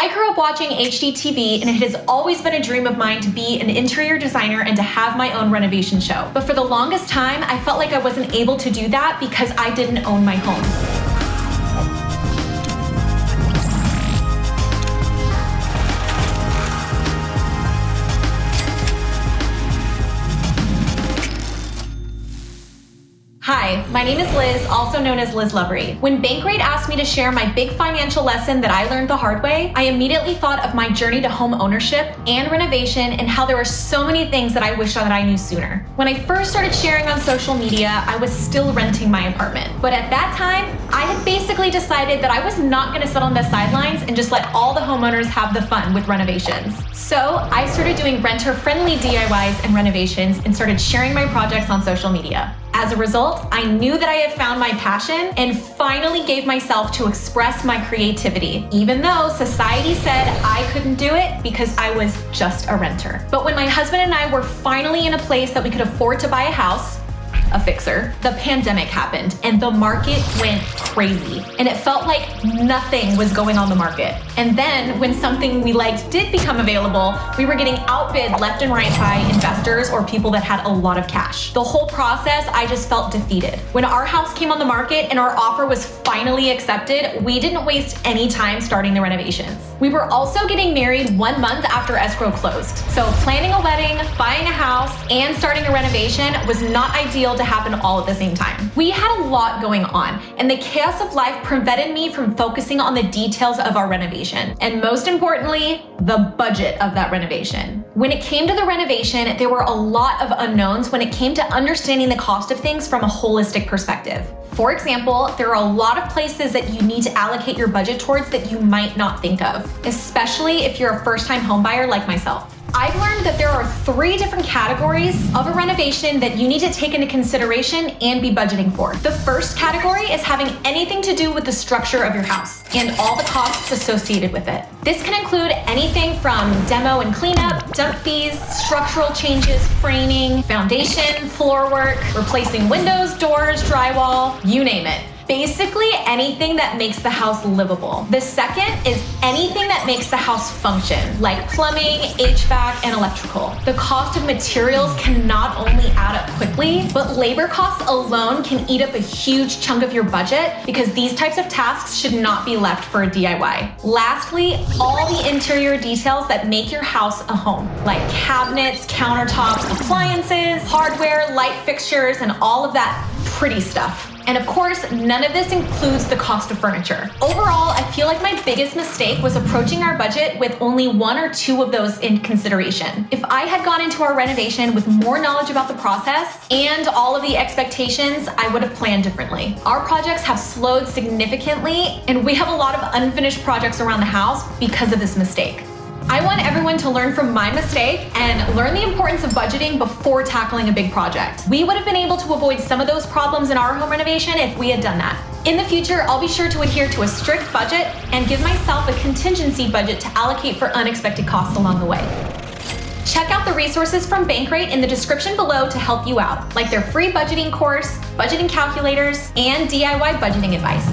I grew up watching HGTV, and it has always been a dream of mine to be an interior designer and to have my own renovation show. But for the longest time, I felt like I wasn't able to do that because I didn't own my home. Hi, my name is Liz, also known as Liz Lovery. When Bankrate asked me to share my big financial lesson that I learned the hard way, I immediately thought of my journey to home ownership and renovation and how there were so many things that I wish that I knew sooner. When I first started sharing on social media, I was still renting my apartment. But at that time, I had basically decided that I was not going to sit on the sidelines and just let all the homeowners have the fun with renovations. So I started doing renter-friendly DIYs and renovations and started sharing my projects on social media. As a result, I knew that I had found my passion and finally gave myself to express my creativity, even though society said I couldn't do it because I was just a renter. But when my husband and I were finally in a place that we could afford to buy a house, a fixer, the pandemic happened and the market went crazy. And it felt like nothing was going on the market. And then when something we liked did become available, we were getting outbid left and right by investors or people that had a lot of cash. The whole process, I just felt defeated. When our house came on the market and our offer was finally accepted, we didn't waste any time starting the renovations. We were also getting married 1 month after escrow closed. So planning a wedding, buying a house, and starting a renovation was not ideal to happen all at the same time. We had a lot going on, and the chaos of life prevented me from focusing on the details of our renovation, and most importantly, the budget of that renovation. When it came to the renovation, there were a lot of unknowns when it came to understanding the cost of things from a holistic perspective. For example, there are a lot of places that you need to allocate your budget towards that you might not think of, especially if you're a first-time homebuyer like myself. I've learned that there are 3 different categories of a renovation that you need to take into consideration and be budgeting for. The first category is having anything to do with the structure of your house and all the costs associated with it. This can include anything from demo and cleanup, dump fees, structural changes, framing, foundation, floor work, replacing windows, doors, drywall, you name it. Basically anything that makes the house livable. The second is anything that makes the house function, like plumbing, HVAC, and electrical. The cost of materials can not only add up quickly, but labor costs alone can eat up a huge chunk of your budget because these types of tasks should not be left for a DIY. Lastly, all the interior details that make your house a home, like cabinets, countertops, appliances, hardware, light fixtures, and all of that pretty stuff. And of course, none of this includes the cost of furniture. Overall, I feel like my biggest mistake was approaching our budget with only 1 or 2 of those in consideration. If I had gone into our renovation with more knowledge about the process and all of the expectations, I would have planned differently. Our projects have slowed significantly, and we have a lot of unfinished projects around the house because of this mistake. I want everyone to learn from my mistake and learn the importance of budgeting before tackling a big project. We would have been able to avoid some of those problems in our home renovation if we had done that. In the future, I'll be sure to adhere to a strict budget and give myself a contingency budget to allocate for unexpected costs along the way. Check out the resources from Bankrate in the description below to help you out, like their free budgeting course, budgeting calculators, and DIY budgeting advice.